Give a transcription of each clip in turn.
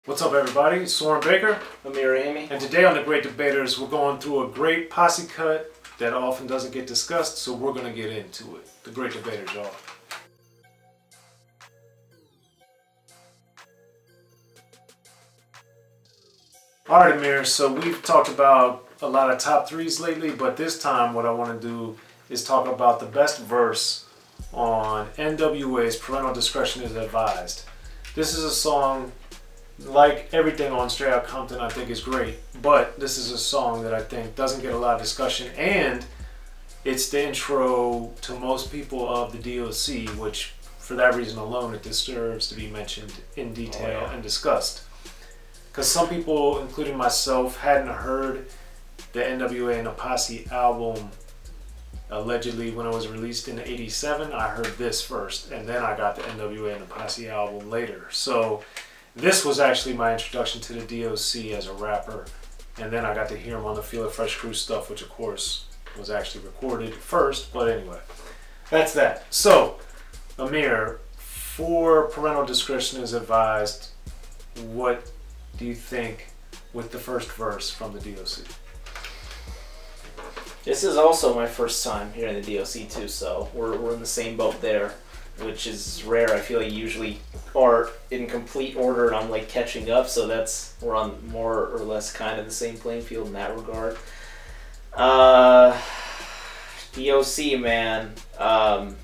What's up, everybody? It's Soren Baker. Amir, Rahimi. And today on The Great Debaters, we're going through a great posse cut that often doesn't get discussed, so we're going to get into it. The Great Debaters, y'all. Alright, Amir, so we've talked about a lot of top threes lately, but this time what I want to do is talk about the best verse on N.W.A's Parental Discretion Iz Advised. This is a song, like everything on Straight Outta Compton, I think is great, but this is a song that I think doesn't get a lot of discussion, and it's the intro to most people of the D.O.C, which for that reason alone it deserves to be mentioned in detail and discussed. Because some people, including myself, hadn't heard the N.W.A and the Posse album allegedly when it was released in '87. I heard this first, and then I got the N.W.A and the Posse album later. So this was actually my introduction to the D.O.C as a rapper, and then I got to hear him on the Feel It Fresh Crew stuff, which of course was actually recorded first, but anyway, that's that. So, Amir, for Parental Discretion Is Advised, what do you think with the first verse from the D.O.C? This is also my first time hearing the D.O.C too, so we're in the same boat there, which is rare. I feel like you usually are in complete order and I'm like catching up, so we're on more or less kind of the same playing field in that regard. D.O.C, man, I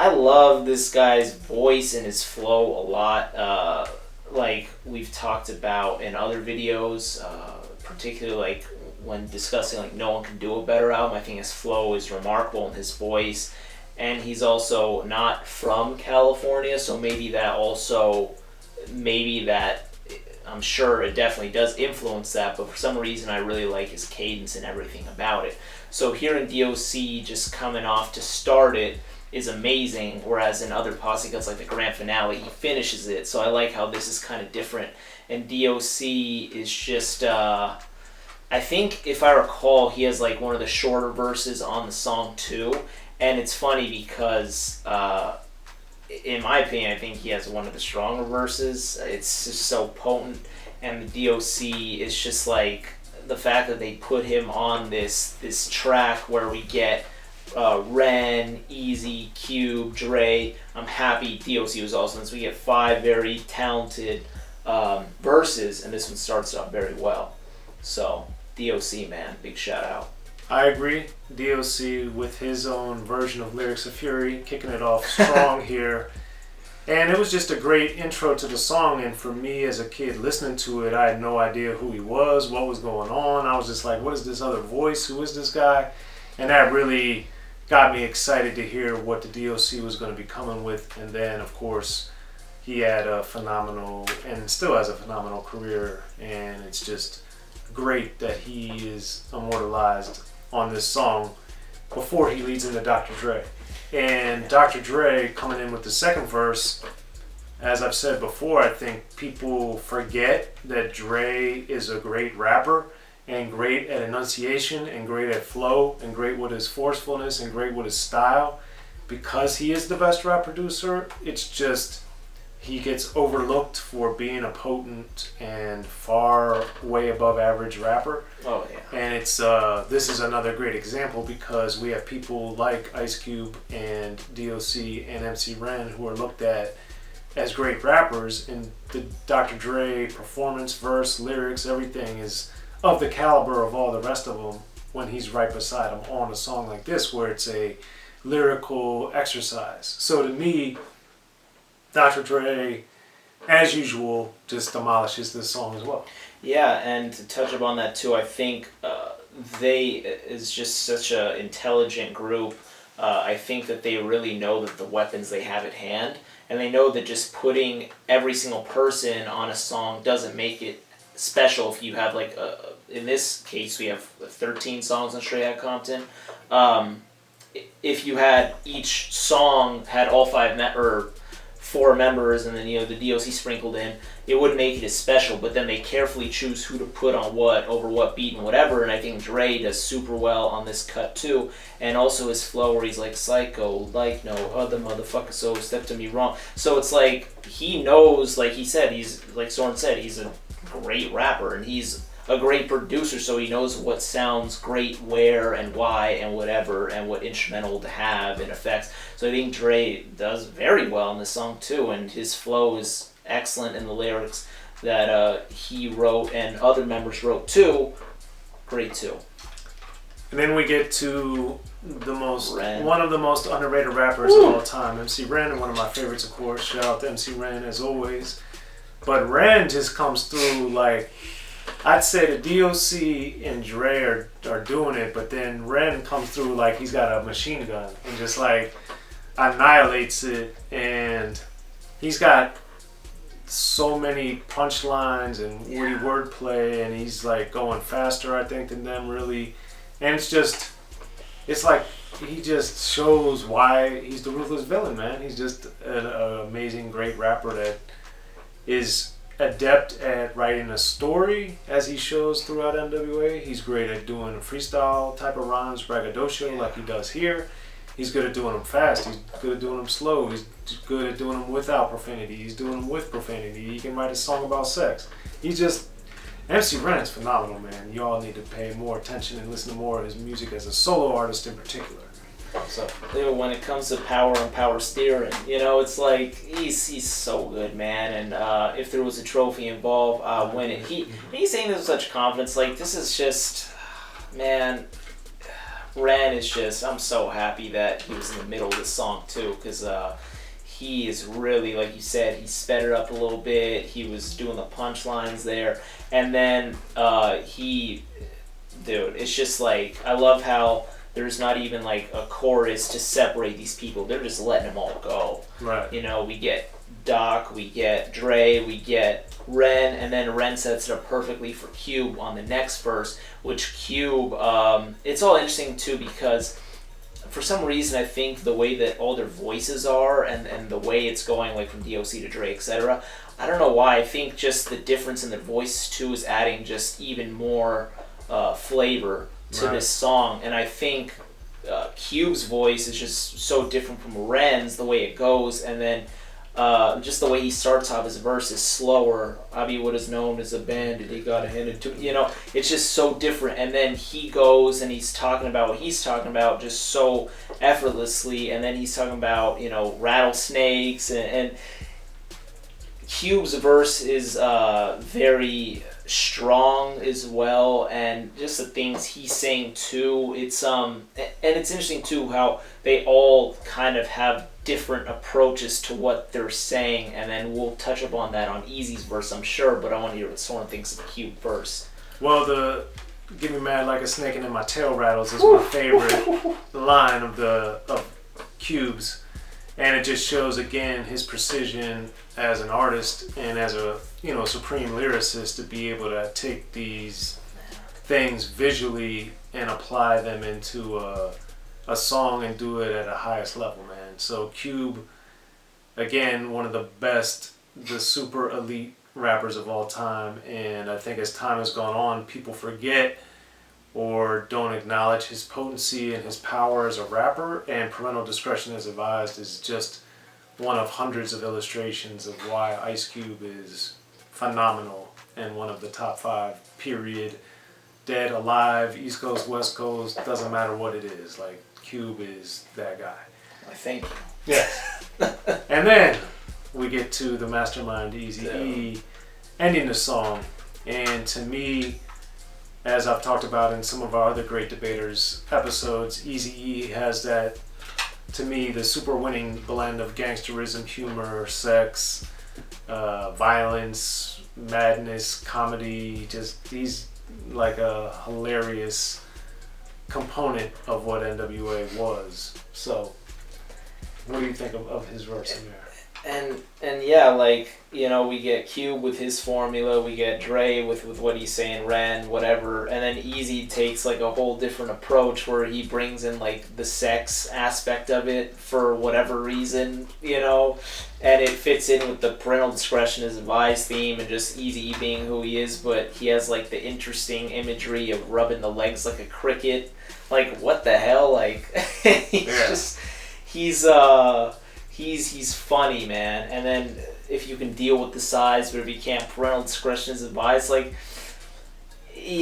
love this guy's voice and his flow a lot. Like we've talked about in other videos, particularly like when discussing like No One Can Do a Better album, I think his flow is remarkable in his voice. And he's also not from California, so maybe that I'm sure it definitely does influence that, but for some reason I really like his cadence and everything about it. So hearing D.O.C just coming off to start it is amazing, whereas in other posse cuts like the grand finale, he finishes it. So I like how this is kind of different. And D.O.C is just, I think if I recall, he has like one of the shorter verses on the song too. And it's funny because, in my opinion, I think he has one of the stronger verses. It's just so potent. And the D.O.C is just like the fact that they put him on this track where we get Ren, Easy, Cube, Dre. I'm happy D.O.C was also in this. We get 5 very talented verses, and this one starts off very well. So, D.O.C, man, big shout out. I agree. D.O.C with his own version of Lyrics of Fury, kicking it off strong here. And it was just a great intro to the song, and for me as a kid listening to it, I had no idea who he was, what was going on. I was just like, what is this other voice? Who is this guy? And that really got me excited to hear what the D.O.C was going to be coming with. And then, of course, he had a phenomenal, and still has a phenomenal career, and it's just great that he is immortalized on this song before he leads into Dr. Dre. And Dr. Dre coming in with the second verse, as I've said before, I think people forget that Dre is a great rapper and great at enunciation and great at flow and great with his forcefulness and great with his style. Because he is the best rap producer, it's just he gets overlooked for being a potent and far way above average rapper. Oh yeah. And it's this is another great example because we have people like Ice Cube and D.O.C and MC Ren who are looked at as great rappers, and the Dr. Dre performance, verse, lyrics, everything is of the caliber of all the rest of them when he's right beside him on a song like this where it's a lyrical exercise. So to me, Dr. Dre, as usual, just demolishes this song as well. Yeah, and to touch upon that too, I think they is just such an intelligent group. I think that they really know that the weapons they have at hand, and they know that just putting every single person on a song doesn't make it special. If you have like, in this case, we have 13 songs on Straight Outta Compton. If you had each song had all 5 4 members and then the D.O.C sprinkled in, it would make it as special. But then they carefully choose who to put on what over what beat and whatever. And I think Dre does super well on this cut too. And also his flow where he's like psycho, like no other motherfucker, so step to me wrong. So it's like he knows, like he said, he's like Soren said, he's a great rapper and he's a great producer, so he knows what sounds great where and why and whatever and what instrumental to have and effects. So I think Dre does very well in this song too, and his flow is excellent in the lyrics that he wrote and other members wrote too. Great too. And then we get to Ren. one of the most underrated rappers of all time, MC Ren, and one of my favorites, of course. Shout out to MC Ren as always. But Ren just comes through like, I'd say the D.O.C and Dre are doing it, but then Ren comes through like he's got a machine gun and just like annihilates it. And he's got so many punchlines and witty wordplay, and he's like going faster, I think, than them really. And it's like he just shows why he's the ruthless villain, man. He's just an amazing, great rapper that is adept at writing a story, as he shows throughout N.W.A. He's great at doing freestyle type of rhymes, braggadocio, like he does here. He's good at doing them fast. He's good at doing them slow. He's good at doing them without profanity. He's doing them with profanity. He can write a song about sex. MC Ren is phenomenal, man. You all need to pay more attention and listen to more of his music as a solo artist in particular. So when it comes to power and power steering, it's like he's so good, man. And if there was a trophy involved, win it. He's saying this with such confidence. Like, this is just, man. Ren is just. I'm so happy that he was in the middle of this song too, because he is really, like you said, he sped it up a little bit. He was doing the punchlines there, and then it's just like, I love how there's not even like a chorus to separate these people. They're just letting them all go. Right. We get Doc, we get Dre, we get Ren, and then Ren sets it up perfectly for Cube on the next verse, which Cube, it's all interesting too, because for some reason I think the way that all their voices are and the way it's going, like from D.O.C to Dre, etc., I don't know why. I think just the difference in their voices too is adding just even more flavor to this song. And I think Cube's voice is just so different from Ren's, the way it goes, and then just the way he starts off his verse is slower. I mean, what is known as a bandit, he got handed to, it's just so different. And then he goes and he's talking about what he's talking about just so effortlessly, and then he's talking about, rattlesnakes, and Cube's verse is very strong as well, and just the things he's saying too. It's and it's interesting too how they all kind of have different approaches to what they're saying, and then we'll touch upon that on Eazy's verse, I'm sure. But I want to hear what Soren thinks of the Cube verse. Well, the "Get me mad like a snake and then my tail rattles" is my favorite line of Cube's. And it just shows again his precision as an artist and as a supreme lyricist to be able to take these things visually and apply them into a song and do it at a highest level, man. So Cube, again, one of the best, the super elite rappers of all time. And I think as time has gone on, people forget or don't acknowledge his potency and his power as a rapper, and Parental Discretion Iz Advised is just one of hundreds of illustrations of why Ice Cube is phenomenal and one of the top 5, period. Dead, alive, East Coast, West Coast, doesn't matter what it is. Like, Cube is that guy. I thank you. Yes. And then we get to the mastermind Eazy-E ending the song, and to me, as I've talked about in some of our other Great Debaters episodes, Eazy-E has that, to me, the super winning blend of gangsterism, humor, sex, violence, madness, comedy. Just he's like a hilarious component of what N.W.A was. So, what do you think of his verse, Amir? And yeah, like, you know, we get Cube with his formula, we get Dre with what he's saying, Ren, whatever, and then Eazy takes like a whole different approach where he brings in like the sex aspect of it for whatever reason, you know, and it fits in with the Parental Discretion Iz Advised theme and just Eazy being who he is, but he has like the interesting imagery of rubbing the legs like a cricket. Like, what the hell? Like, he's funny, man. And then if you can deal with the size, but if you can't, Parental Discretion Iz Advised. Like,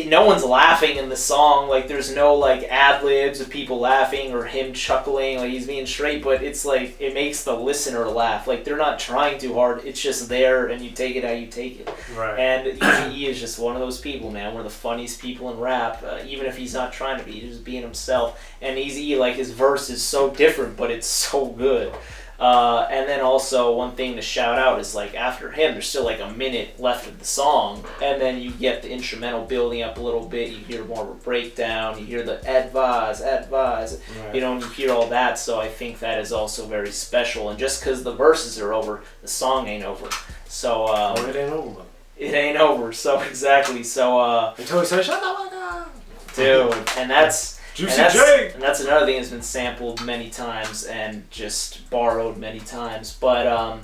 no one's laughing in the song. Like, there's no like ad libs of people laughing or him chuckling. Like, he's being straight, but it's like it makes the listener laugh. Like, they're not trying too hard. It's just there, and you take it how you take it. Right. And Eazy-E is just one of those people, man. One of the funniest people in rap. Even if he's not trying to be, he's just being himself. And Eazy-E, like, his verse is so different, but it's so good. And then also one thing to shout out is like after him there's still like a minute left of the song, and then you get the instrumental building up a little bit, you hear more of a breakdown, you hear the advise, right. You know, and you hear all that, so I think that is also very special. And just because the verses are over, the song ain't over. So it ain't over. It ain't over, so exactly. So until he says shut up, my God. Dude, and that's Juicy J. And that's another thing that's been sampled many times and just borrowed many times. But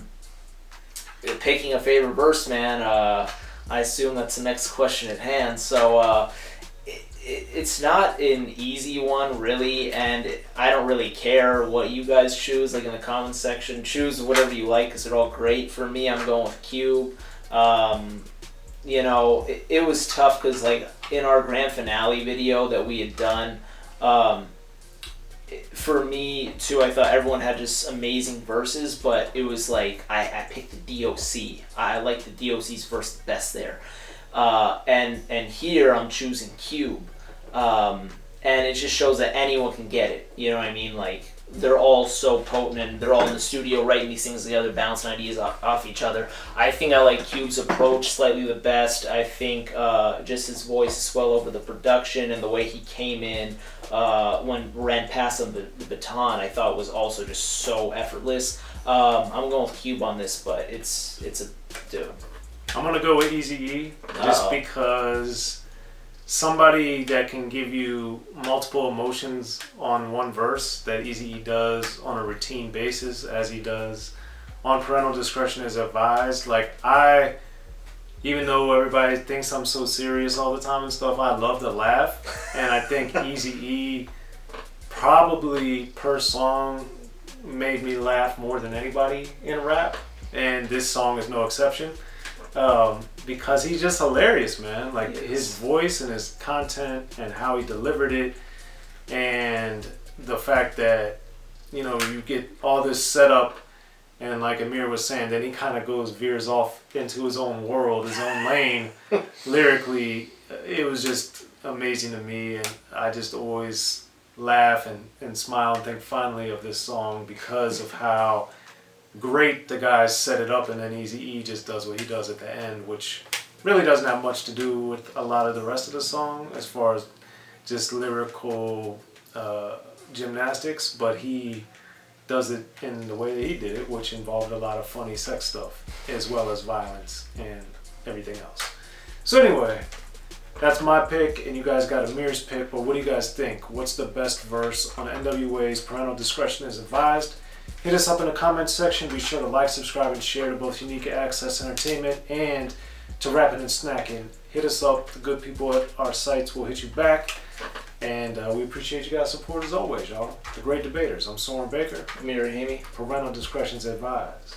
picking a favorite verse, man, I assume that's the next question at hand. So it's not an easy one, really, and I don't really care what you guys choose. Like in the comments section, choose whatever you like because they're all great. For me, I'm going with Cube. You know, it was tough because like in our grand finale video that we had done, for me too, I thought everyone had just amazing verses, but it was like I picked the D.O.C. I like the D.O.C's verse the best there, and here I'm choosing Cube, and it just shows that anyone can get it. You know what I mean? Like they're all so potent, and they're all in the studio writing these things together, bouncing ideas off each other. I think I like Cube's approach slightly the best. I think just his voice as well over the production and the way he came in when Ren passed him the baton, I thought was also just so effortless. I'm going with Cube on this, but it's a dude. I'm gonna go with Eazy-E just because somebody that can give you multiple emotions on one verse that Eazy-E does on a routine basis, as he does on Parental Discretion Iz Advised. Like, even though everybody thinks I'm so serious all the time and stuff, I love to laugh. And I think Eazy-E probably per song made me laugh more than anybody in rap. And this song is no exception. Because he's just hilarious, man. Like his voice and his content and how he delivered it, and the fact that, you know, you get all this setup, and like Amir was saying, then he kind of veers off into his own world, his own lane. Lyrically, it was just amazing to me, and I just always laugh and smile and think fondly of this song because of how great the guys set it up, and then Eazy-E just does what he does at the end, which really doesn't have much to do with a lot of the rest of the song as far as just lyrical gymnastics, but he does it in the way that he did it, which involved a lot of funny sex stuff as well as violence and everything else. So anyway, that's my pick, and you guys got Amir's pick, but what do you guys think? What's the best verse on N.W.A.'s Parental Discretion Iz Advised? Hit us up in the comments section. Be sure to like, subscribe, and share to both Unique Access Entertainment and to Rappin and Snackin. Hit us up. The good people at our sites will hit you back. And we appreciate you guys' support as always, y'all. The Great Debaters. I'm Soren Baker. Amir, Rahimi. Parental Discretion Iz Advised.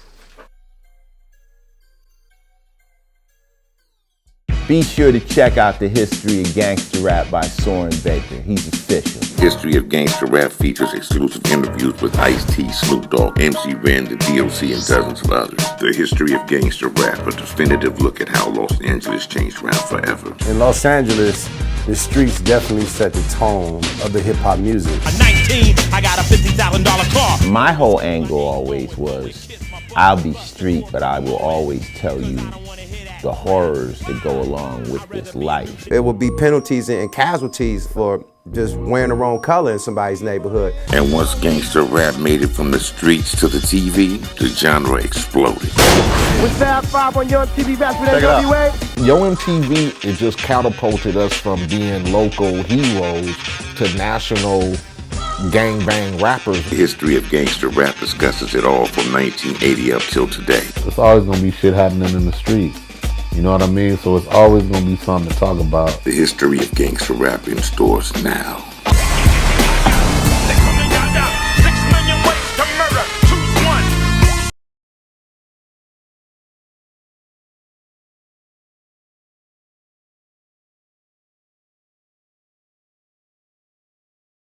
Be sure to check out the history of gangster rap by Soren Baker. He's official. History of Gangster Rap features exclusive interviews with Ice-T, Snoop Dogg, MC Ren, the D.O.C, and dozens of others. The History of Gangster Rap, a definitive look at how Los Angeles changed rap forever. In Los Angeles, the streets definitely set the tone of the hip-hop music. At 19, I got a $50,000 car. My whole angle always was, I'll be street, but I will always tell you the horrors that go along with this life. There will be penalties and casualties for just wearing the wrong color in somebody's neighborhood. And once gangster rap made it from the streets to the TV, the genre exploded. With Fab 5 on Your MTV Raps with N.W.A. Yo MTV, it just catapulted us from being local heroes to national gangbang rappers. The history of gangster rap discusses it all from 1980 up till today. It's always gonna be shit happening in the streets. You know what I mean? So it's always gonna be something to talk about. The history of gangster rap in stores now.